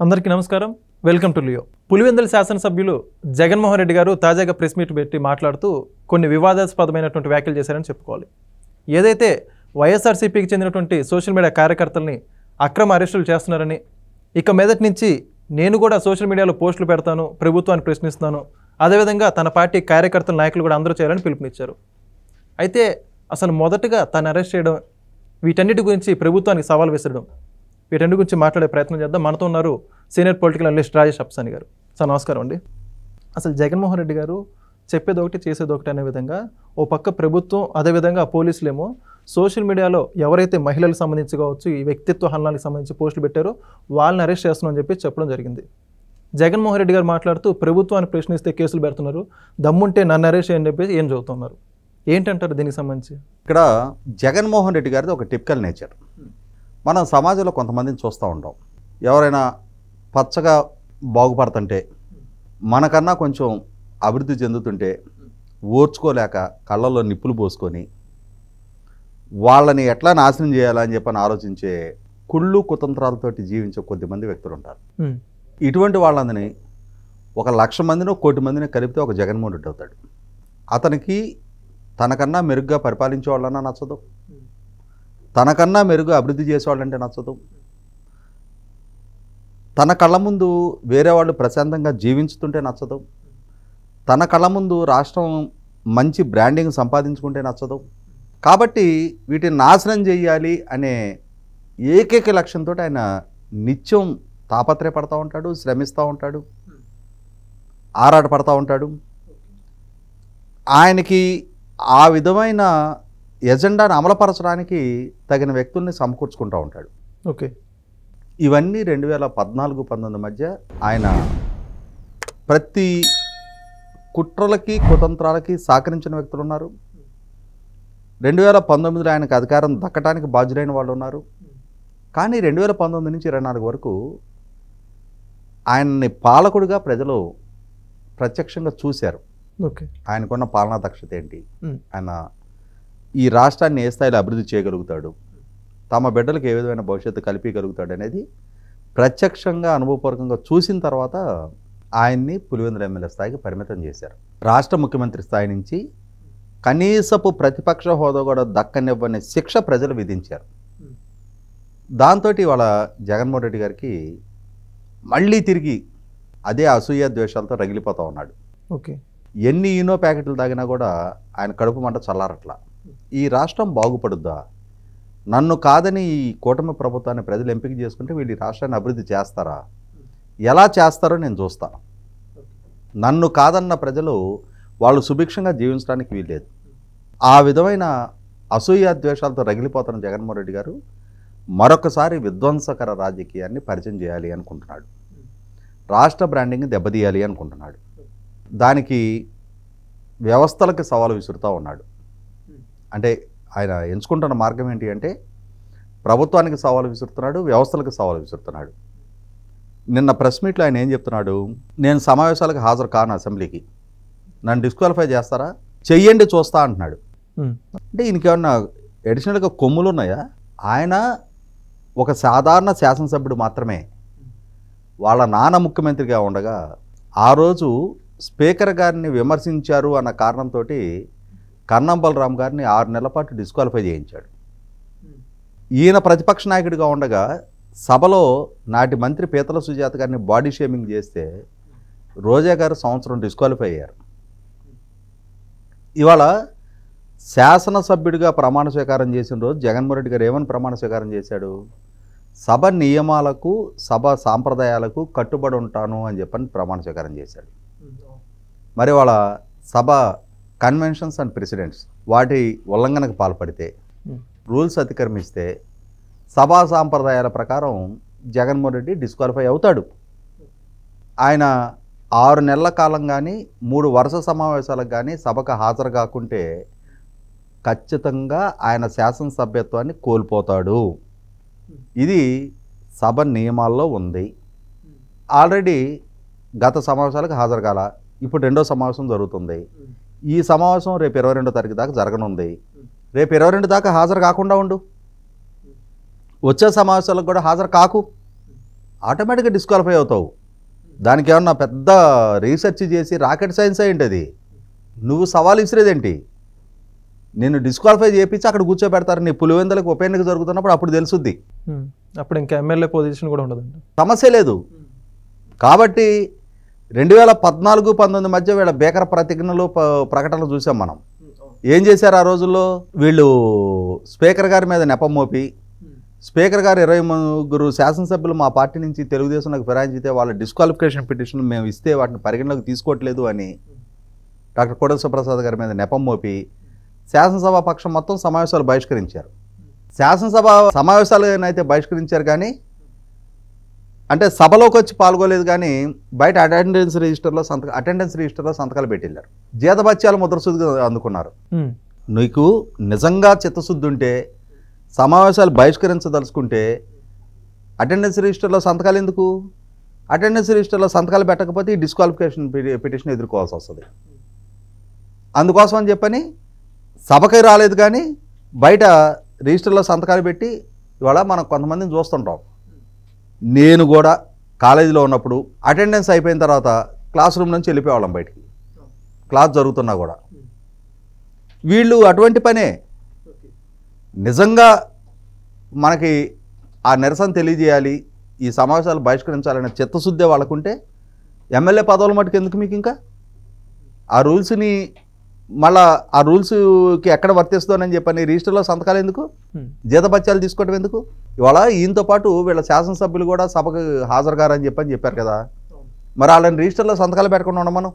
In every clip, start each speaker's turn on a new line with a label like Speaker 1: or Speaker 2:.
Speaker 1: అందరికీ నమస్కారం. Welcome to Leo. Pulivendula శాసనసభ్యులు జగన్మోహన్ రెడ్డి గారు తాజాగా ప్రెస్ మీట్ పెట్టి మాట్లాడుతూ కొన్ని వివాదాస్పదమైనటువంటి వ్యాఖ్యలు చేశారని చెప్పుకోవాలి. ఏదైతే వైఎస్ఆర్సీపీకి చెందినటువంటి సోషల్ మీడియా కార్యకర్తల్ని అక్రమ అరెస్టులు చేస్తున్నారని, ఇక మీదటి నుంచి నేను కూడా సోషల్ మీడియాలో పోస్టులు పెడతాను, ప్రభుత్వాన్ని ప్రశ్నిస్తున్నాను, అదేవిధంగా తన పార్టీ కార్యకర్తల నాయకులు కూడా అందరూ చేయాలని పిలుపునిచ్చారు. అయితే అసలు మొదటగా తను అరెస్ట్ చేయడం, వీటన్నిటి గురించి ప్రభుత్వానికి సవాల్ విసరడం, వీటన్నిటి గురించి మాట్లాడే ప్రయత్నం చేద్దాం. మనతో ఉన్నారు సీనియర్ పొలిటికల్ అనలిస్ట్ రాజేష్ అప్సాని గారు. సార్ నమస్కారం అండి. అసలు జగన్మోహన్ రెడ్డి గారు చెప్పేది ఒకటి చేసేది ఒకటి అనే విధంగా ఓ పక్క ప్రభుత్వం, అదేవిధంగా పోలీసులేమో సోషల్ మీడియాలో ఎవరైతే మహిళలకు సంబంధించి కావచ్చు, ఈ వ్యక్తిత్వ హననాలకు సంబంధించి పోస్టులు పెట్టారో వాళ్ళని అరెస్ట్ చేస్తున్నాం అని చెప్పి చెప్పడం జరిగింది. జగన్మోహన్ రెడ్డి గారు మాట్లాడుతూ ప్రభుత్వాన్ని ప్రశ్నిస్తే కేసులు పెడుతున్నారు, దమ్ముంటే నన్ను అరెస్ట్ చేయని చెప్పేసి ఏం చదువుతున్నారు. ఏంటంటారు దీనికి సంబంధించి?
Speaker 2: ఇక్కడ జగన్మోహన్ రెడ్డి గారిది ఒక టిపికల్ నేచర్. మనం సమాజంలో కొంతమందిని చూస్తూ ఉంటాం. ఎవరైనా పచ్చగా బాగుపడుతుంటే, మనకన్నా కొంచెం అభివృద్ధి చెందుతుంటే ఓర్చుకోలేక కళ్ళల్లో నిప్పులు పోసుకొని వాళ్ళని ఎట్లా నాశనం చేయాలని చెప్పని ఆలోచించే కుళ్ళు కుతంత్రాలతోటి జీవించే కొద్దిమంది వ్యక్తులు ఉంటారు. ఇటువంటి వాళ్ళందరినీ 1,00,000 మందినో 1,00,00,000 మందిని కలిపితే ఒక జగన్మోహన్ రెడ్డి అవుతాడు. అతనికి తనకన్నా మెరుగ్గా పరిపాలించే వాళ్ళన్నా నచ్చదు, తనకన్నా మెరుగ్గా అభివృద్ధి చేసేవాళ్ళంటే నచ్చదు, తన కళ్ళ ముందు వేరే వాళ్ళు ప్రశాంతంగా జీవించుతుంటే నచ్చదు, తన కళ్ళ ముందు రాష్ట్రం మంచి బ్రాండింగ్ సంపాదించుకుంటే నచ్చదు. కాబట్టి వీటిని నాశనం చేయాలి అనే ఏకైక లక్ష్యంతో ఆయన నిత్యం తాపత్రయపడతా ఉంటాడు, శ్రమిస్తూ ఉంటాడు, ఆరాటపడతా ఉంటాడు. ఆయనకి ఆ విధమైన ఎజెండాను అమలుపరచడానికి తగిన వ్యక్తుల్ని సమకూర్చుకుంటూ ఉంటాడు.
Speaker 1: ఓకే,
Speaker 2: ఇవన్నీ 2014-19 మధ్య ఆయన ప్రతి కుట్రలకి కుతంత్రాలకి సహకరించిన వ్యక్తులు ఉన్నారు. 2019లో ఆయనకు అధికారం దక్కడానికి బాధ్యులైన వాళ్ళు ఉన్నారు. కానీ 2019 నుంచి 24 వరకు ఆయన్ని పాలకుడిగా ప్రజలు ప్రత్యక్షంగా చూశారు.
Speaker 1: ఓకే,
Speaker 2: ఆయనకున్న పాలనా దక్షత ఏంటి, ఆయన ఈ రాష్ట్రాన్ని ఏ స్థాయిలో అభివృద్ధి చేయగలుగుతాడు, తమ బిడ్డలకు ఏ విధమైన భవిష్యత్తు కల్పించగలుగుతాడు అనేది ప్రత్యక్షంగా అనుభవపూర్వకంగా చూసిన తర్వాత ఆయన్ని పులివెందుల ఎమ్మెల్యే స్థాయికి పరిమితం చేశారు. రాష్ట్ర ముఖ్యమంత్రి స్థాయి నుంచి కనీసపు ప్రతిపక్ష హోదా కూడా దక్కనివ్వని శిక్ష ప్రజలు విధించారు. దాంతో ఇవాళ జగన్మోహన్ రెడ్డి గారికి మళ్ళీ తిరిగి అదే అసూయ ద్వేషాలతో రగిలిపోతూ ఉన్నాడు.
Speaker 1: ఓకే,
Speaker 2: ఎన్ని ఈనో ప్యాకెట్లు తాగినా కూడా ఆయన కడుపు మంట చల్లారట్లా. ఈ రాష్ట్రం బాగుపడుద్దా, నన్ను కాదని ఈ కూటమి ప్రభుత్వాన్ని ప్రజలు ఎంపిక చేసుకుంటే వీళ్ళు ఈ రాష్ట్రాన్ని అభివృద్ధి చేస్తారా, ఎలా చేస్తారో నేను చూస్తాను. నన్ను కాదన్న ప్రజలు వాళ్ళు సుభిక్షంగా జీవించడానికి వీల్లేదు. ఆ విధమైన అసూయ ద్వేషాలతో రగిలిపోతున్న జగన్మోహన్ రెడ్డి గారు మరొకసారి విధ్వంసకర రాజకీయాన్ని పరిచయం చేయాలి అనుకుంటున్నాడు. రాష్ట్ర బ్రాండింగ్ దెబ్బతీయాలి అనుకుంటున్నాడు. దానికి వ్యవస్థలకు సవాలు విసురుతూ ఉన్నాడు. అంటే ఆయన ఎంచుకుంటున్న మార్గం ఏంటి అంటే ప్రభుత్వానికి సవాలు విసురుతున్నాడు, వ్యవస్థలకు సవాలు విసురుతున్నాడు. నిన్న ప్రెస్ మీట్లో ఆయన ఏం చెప్తున్నాడు, నేను సమావేశాలకు హాజరు కాను, అసెంబ్లీకి నన్ను డిస్క్వాలిఫై చేస్తారా, చెయ్యండి చూస్తా అంటున్నాడు. అంటే ఈయనకేమన్నా అడిషనల్గా కొమ్ములు ఉన్నాయా? ఆయన ఒక సాధారణ శాసనసభ్యుడు మాత్రమే. వాళ్ళ నాన్న ముఖ్యమంత్రిగా ఉండగా ఆ రోజు స్పీకర్ గారిని విమర్శించారు అన్న కారణంతో కన్నం బలరాం గారిని 6 నెలల పాటు డిస్క్వాలిఫై చేయించాడు. ఈయన ప్రతిపక్ష నాయకుడిగా ఉండగా సభలో నాటి మంత్రి పీతల సుజాత గారిని బాడీ షేమింగ్ చేస్తే రోజా గారు సంవత్సరం డిస్క్వాలిఫై అయ్యారు. ఇవాళ శాసనసభ్యుడిగా ప్రమాణ స్వీకారం చేసిన రోజు జగన్మోహన్ రెడ్డి గారు ఏమని ప్రమాణ స్వీకారం చేశాడు, సభ నియమాలకు సభ సాంప్రదాయాలకు కట్టుబడి ఉంటాను అని చెప్పని ప్రమాణ స్వీకారం చేశాడు. మరి వాళ్ళ సభ కన్వెన్షన్స్ అండ్ ప్రెసిడెంట్స్ వాటి ఉల్లంఘనకు పాల్పడితే, రూల్స్ అతిక్రమిస్తే సభా సాంప్రదాయాల ప్రకారం జగన్మోహన్ రెడ్డి డిస్క్వాలిఫై అవుతాడు. ఆయన 6 నెలల కాలం కానీ 3 వరుస సమావేశాలకు కానీ సభకు హాజరు కాకుంటే ఖచ్చితంగా ఆయన శాసనసభ్యత్వాన్ని కోల్పోతాడు. ఇది సభ నియమాల్లో ఉంది. ఆల్రెడీ గత సమావేశాలకు హాజరు కాల, ఇప్పుడు 2వ సమావేశం జరుగుతుంది. ఈ సమావేశం రేపు 22వ తారీఖు దాకా జరగనుంది. రేపు 22 దాకా హాజరు కాకుండా ఉండు, వచ్చే సమావేశాలకు కూడా హాజరు కాకు. ఆటోమేటిక్గా డిస్క్వాలిఫై అవుతావు. దానికి ఏమన్నా పెద్ద రీసెర్చ్ చేసి రాకెట్ సైన్స్ అయ్యింది అది. నువ్వు సవాల్ ఇసిరేదేంటి? నిన్ను డిస్క్వాలిఫై చేయించి అక్కడ కూర్చోబెడతారు. నీ పులివెందులకు ఉప ఎన్నిక జరుగుతున్నప్పుడు అప్పుడు తెలుసుద్ది.
Speaker 1: అప్పుడు ఇంకా ఎమ్మెల్యే పొజిషన్ కూడా ఉండదండి,
Speaker 2: సమస్య లేదు. కాబట్టి 2014-19 మధ్య వీళ్ళ బేకర ప్రతిజ్ఞలు ప్రకటనలు చూసాం మనం. ఏం చేశారు ఆ రోజుల్లో? వీళ్ళు స్పీకర్ గారి మీద నెపం మోపి, స్పీకర్ గారు 23 శాసనసభ్యులు మా పార్టీ నుంచి తెలుగుదేశంలోకి ఫిరాయించితే వాళ్ళ డిస్క్వాలిఫికేషన్ పిటిషన్ మేము ఇస్తే వాటిని పరిగణలోకి తీసుకోవట్లేదు అని డాక్టర్ కోడెల శివప్రసాద్ గారి మీద నెపం మోపి శాసనసభ పక్షం మొత్తం సమావేశాలు బహిష్కరించారు. శాసనసభ సమావేశాలనైతే బహిష్కరించారు, కానీ అంటే సభలోకి వచ్చి పాల్గొలేదు, కానీ బయట అటెండెన్స్ రిజిస్టర్లో సంతకాలు పెట్టిల్లారు. జీతభత్యాలు ముద్రశుద్ధిగా అందుకున్నారు. నీకు నిజంగా చిత్తశుద్ధి ఉంటే సమావేశాలు బహిష్కరించదలుచుకుంటే అటెండెన్స్ రిజిస్టర్లో సంతకాలు ఎందుకు? అటెండెన్స్ రిజిస్టర్లో సంతకాలు పెట్టకపోతే ఈ డిస్క్వాలిఫికేషన్ పిటిషన్ ఎదుర్కోవాల్సి వస్తుంది. అందుకోసం అని చెప్పని సభకి రాలేదు, కానీ బయట రిజిస్టర్లో సంతకాలు పెట్టి ఇవాళ మనం కొంతమందిని చూస్తుంటాం. నేను కూడా కాలేజీలో ఉన్నప్పుడు అటెండెన్స్ అయిపోయిన తర్వాత క్లాస్ రూమ్ నుంచి వెళ్ళిపోయేవాళ్ళం బయటికి, క్లాస్ జరుగుతున్నా కూడా. వీళ్ళు అటువంటి పనే. నిజంగా మనకి ఆ నిరసన తెలియజేయాలి, ఈ సమావేశాలు బహిష్కరించాలనే చిత్తశుద్ధి వాళ్ళకుంటే ఎమ్మెల్యే పదవుల మటుకు ఎందుకు మీకు? ఇంకా ఆ రూల్స్ని మళ్ళా ఆ రూల్స్కి ఎక్కడ వర్తిస్తుందని చెప్పని రిజిస్టర్లో సంతకాలు ఎందుకు? జీతభత్యాలు తీసుకోవడం ఎందుకు? ఇవాళ ఈయనతో పాటు వీళ్ళ శాసనసభ్యులు కూడా సభకు హాజరుగారని చెప్పారు కదా, మరి వాళ్ళని రిజిస్టర్లో సంతకాలు పెట్టకుండా ఉండమను.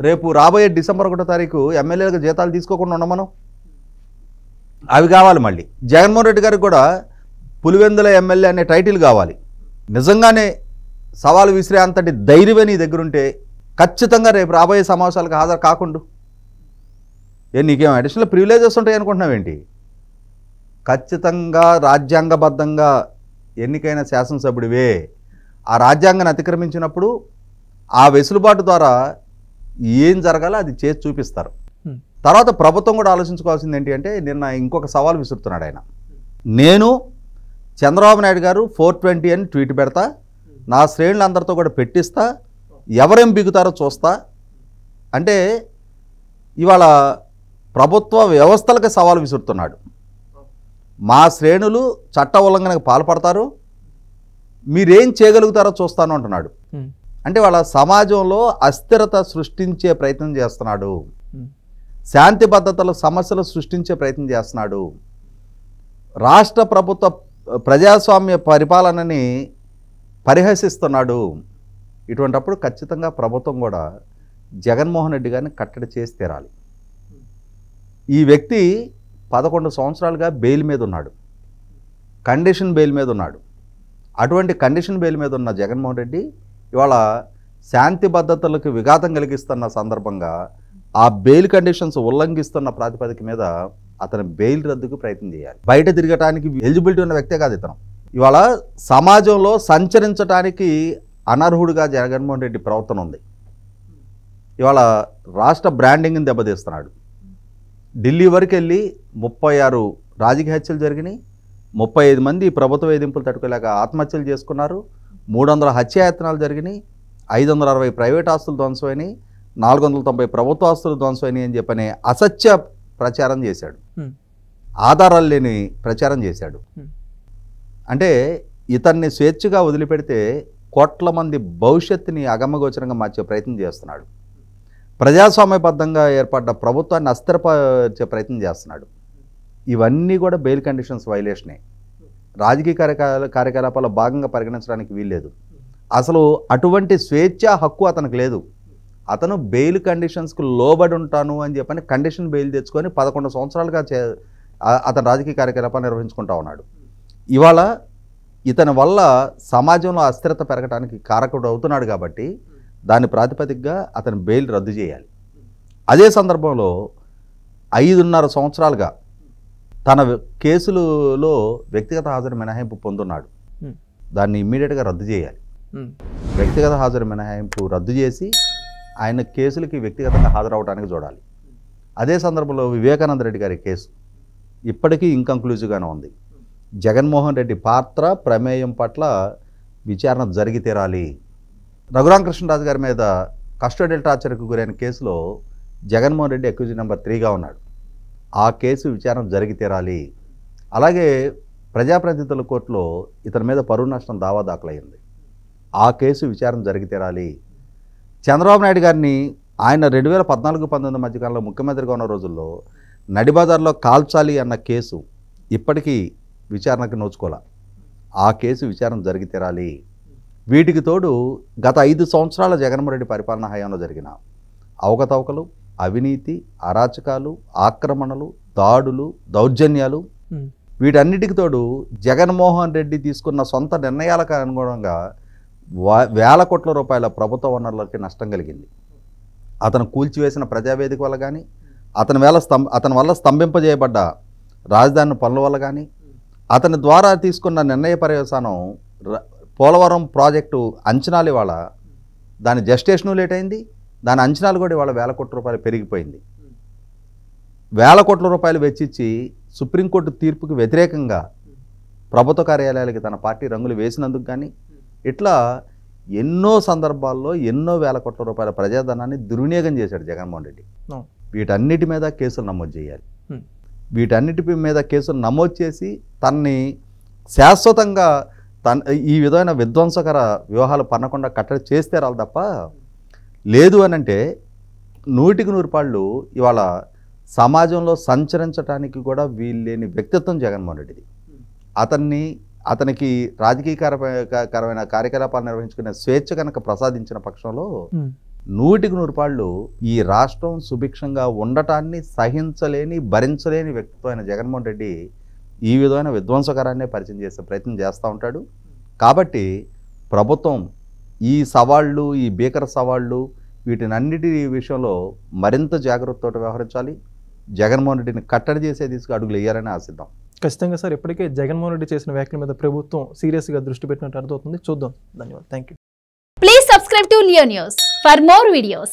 Speaker 2: రేపు రాబోయే డిసెంబర్ 1వ తారీఖు ఎమ్మెల్యేలకు జీతాలు తీసుకోకుండా ఉండమను. అవి కావాలి. మళ్ళీ జగన్మోహన్ రెడ్డి గారికి కూడా పులివెందుల ఎమ్మెల్యే అనే టైటిల్ కావాలి. నిజంగానే సవాలు విసిరే అంతటి ధైర్యమే నీ దగ్గర ఉంటే ఖచ్చితంగా రేపు రాబోయే సమావేశాలకు హాజరు కాకుండా నీకేం అడిషనల్ ప్రివిలేజెస్ ఉంటాయి అనుకుంటున్నావేంటి? ఖచ్చితంగా రాజ్యాంగబద్ధంగా ఎన్నికైన శాసనసభ్యుడివే. ఆ రాజ్యాంగాన్ని అతిక్రమించినప్పుడు ఆ వెసులుబాటు ద్వారా ఏం జరగాలో అది చేసి చూపిస్తారు. తర్వాత ప్రభుత్వం కూడా ఆలోచించుకోవాల్సింది ఏంటి అంటే, నిన్న ఇంకొక సవాల్ విసురుతున్నాడు ఆయన. నేను చంద్రబాబు నాయుడు గారు 420 అని ట్వీట్ పెడతా, నా శ్రేణులందరితో కూడా పెట్టిస్తా, ఎవరేం బిగుతారో చూస్తా అంటే ఇవాళ ప్రభుత్వ వ్యవస్థలకు సవాలు విసురుతున్నాడు. మా శ్రేణులు చట్ట ఉల్లంఘనకు పాల్పడతారు, మీరేం చేయగలుగుతారో చూస్తాను అంటున్నాడు. అంటే వాళ్ళ సమాజంలో అస్థిరత సృష్టించే ప్రయత్నం చేస్తున్నాడు, శాంతి భద్రతల సమస్యలు సృష్టించే ప్రయత్నం చేస్తున్నాడు, రాష్ట్ర ప్రభుత్వ ప్రజాస్వామ్య పరిపాలనని పరిహసిస్తున్నాడు. ఇటువంటప్పుడు ఖచ్చితంగా ప్రభుత్వం కూడా జగన్మోహన్ రెడ్డి గారిని కట్టడి చేసి తీరాలి. ఈ వ్యక్తి 11 సంవత్సరాలుగా బెయిల్ మీద ఉన్నాడు, కండిషన్ బెయిల్ మీద ఉన్నాడు. అటువంటి కండిషన్ బెయిల్ మీద ఉన్న జగన్మోహన్ రెడ్డి ఇవాళ శాంతి భద్రతలకు విఘాతం కలిగిస్తున్న సందర్భంగా ఆ బెయిల్ కండిషన్స్ ఉల్లంఘిస్తున్న ప్రాతిపదిక మీద అతను బెయిల్ రద్దుకు ప్రయత్నం చేయాలి. బయట తిరగటానికి ఎలిజిబిలిటీ ఉన్న వ్యక్తే కాదు ఇతను. ఇవాళ సమాజంలో సంచరించడానికి అనర్హుడిగా జగన్మోహన్ రెడ్డి ప్రవర్తన ఉంది. ఇవాళ రాష్ట్ర బ్రాండింగ్ని దెబ్బతీస్తున్నాడు. ఢిల్లీ వరకు వెళ్ళి 36 రాజకీయ హత్యలు జరిగినాయి, 35 మంది ప్రభుత్వ వేధింపులు తట్టుకోలేక ఆత్మహత్యలు చేసుకున్నారు, 300 హత్యాయత్నాలు జరిగినాయి, 560 ప్రైవేట్ ఆస్తులు ధ్వంసమైనాయి, 490 ప్రభుత్వ ఆస్తులు ధ్వంసమైనాయి అని చెప్పని అసత్య ప్రచారం చేశాడు, ఆధారాలు లేని ప్రచారం చేశాడు. అంటే ఇతన్ని స్వేచ్ఛగా వదిలిపెడితే కోట్ల మంది భవిష్యత్తుని అగమ్యగోచరంగా మార్చే ప్రయత్నం చేస్తున్నాడు. ప్రజాస్వామ్యబద్ధంగా ఏర్పడ్డ ప్రభుత్వాన్ని అస్థిరపరిచే ప్రయత్నం చేస్తున్నాడు. ఇవన్నీ కూడా బెయిల్ కండిషన్స్ వైలేషనే. రాజకీయ కార్యకలాపాల్లో భాగంగా పరిగణించడానికి వీల్లేదు. అసలు అటువంటి స్వేచ్ఛ హక్కు అతనికి లేదు. అతను బెయిల్ కండిషన్స్కు లోబడి ఉంటాను అని చెప్పని కండిషన్ బెయిల్ తెచ్చుకొని 11 సంవత్సరాలుగా అతను రాజకీయ కార్యకలాపాలు నిర్వహించుకుంటా ఉన్నాడు. ఇవాళ ఇతని వల్ల సమాజంలో అస్థిరత పెరగడానికి కారకుడు అవుతున్నాడు కాబట్టి దాని ప్రాతిపదికగా అతను బెయిల్ రద్దు చేయాలి. అదే సందర్భంలో 5.5 సంవత్సరాలుగా తన కేసులలో వ్యక్తిగత హాజరు మినహాయింపు పొందున్నాడు. దాన్ని ఇమ్మీడియట్గా రద్దు చేయాలి. వ్యక్తిగత హాజరు మినహాయింపు రద్దు చేసి ఆయన కేసులకి వ్యక్తిగతంగా హాజరవడానికి చూడాలి. అదే సందర్భంలో వివేకానంద రెడ్డి గారి కేసు ఇప్పటికీ ఇంకంక్లూజివ్గానే ఉంది. జగన్మోహన్ రెడ్డి పాత్ర ప్రమేయం పట్ల విచారణ జరిగి తీరాలి. రఘురామకృష్ణరాజు గారి మీద కస్టోడియల్ టార్చర్కు గురైన కేసులో జగన్మోహన్ రెడ్డి అక్యూజ్ నెంబర్ 3గా ఉన్నాడు. ఆ కేసు విచారణ జరిగి తీరాలి. అలాగే ప్రజాప్రతినిధుల కోర్టులో ఇతని మీద పరువు నష్టం దావా దాఖలైంది. ఆ కేసు విచారణ జరిగి తీరాలి. చంద్రబాబు నాయుడు గారిని ఆయన 2014-19 మధ్యకాలంలో ముఖ్యమంత్రిగా ఉన్న రోజుల్లో నడిబజార్లో కాల్చాలి అన్న కేసు ఇప్పటికీ విచారణకు నోచుకోలే. ఆ కేసు విచారణ జరిగి తీరాలి. వీటికి తోడు గత 5 సంవత్సరాల జగన్మోహన్ రెడ్డి పరిపాలనా హయాంలో జరిగిన అవకతవకలు, అవినీతి, అరాచకాలు, ఆక్రమణలు, దాడులు, దౌర్జన్యాలు, వీటన్నిటికి తోడు జగన్మోహన్ రెడ్డి తీసుకున్న సొంత నిర్ణయాలకు అనుగుణంగా వేల కోట్ల రూపాయల ప్రభుత్వ వనరులకి నష్టం కలిగింది. అతను కూల్చివేసిన ప్రజావేదిక వల్ల కానీ, అతని వల్ల స్తంభింపజేయబడ్డ రాజధాని పనుల వల్ల కానీ, అతని ద్వారా తీసుకున్న నిర్ణయ పర్యవసానం పోలవరం ప్రాజెక్టు అంచనాలు ఇవాళ దాని జస్టేషను లేట్ అయింది. దాని అంచనాలు కూడా ఇవాళ వేల కోట్ల రూపాయలు పెరిగిపోయింది. వేల కోట్ల రూపాయలు వెచ్చించి సుప్రీంకోర్టు తీర్పుకి వ్యతిరేకంగా ప్రభుత్వ కార్యాలయాలకి తన పార్టీ రంగులు వేసినందుకు కానీ, ఇట్లా ఎన్నో సందర్భాల్లో ఎన్నో వేల కోట్ల రూపాయల ప్రజాధనాన్ని దుర్వినియోగం చేశాడు జగన్మోహన్ రెడ్డి. వీటన్నిటి మీద కేసులు నమోదు చేయాలి. వీటన్నిటి మీద కేసులు నమోదు చేసి తనని శాశ్వతంగా ఈ విధమైన విధ్వంసకర వ్యూహాలు పన్నకుండా కట్టడి చేస్తే రాలి తప్ప, లేదు అనంటే 100% ఇవాళ సమాజంలో సంచరించడానికి కూడా వీల్లేని వ్యక్తిత్వం జగన్మోహన్ రెడ్డిది. అతనికి రాజకీయకరమైన కార్యకలాపాలు నిర్వహించుకునే స్వేచ్ఛ కనుక ప్రసాదించిన పక్షంలో 100% ఈ రాష్ట్రం సుభిక్షంగా ఉండటాన్ని సహించలేని, భరించలేని వ్యక్తిత్వమైన జగన్మోహన్ రెడ్డి ఈ విధమైన విధ్వంసకరాన్నే పరిచయం చేసే ప్రయత్నం చేస్తూ ఉంటాడు. కాబట్టి ప్రభుత్వం ఈ సవాళ్ళు, ఈ భీకర సవాళ్ళు, వీటినన్నిటి విషయంలో మరింత జాగ్రత్తతో వ్యవహరించాలి. జగన్మోహన్ రెడ్డిని కట్టడి చేసే దిశగా అడుగులు వేయాలని ఆశిద్దాం.
Speaker 1: ఖచ్చితంగా సార్. ఇప్పటికే జగన్మోహన్ రెడ్డి చేసిన వ్యాఖ్యల మీద ప్రభుత్వం సీరియస్గా దృష్టి పెట్టినట్టు అర్థమవుతుంది. చూద్దాం. ధన్యవాదాలు. Thank you.
Speaker 3: Please subscribe to Leo News for more videos.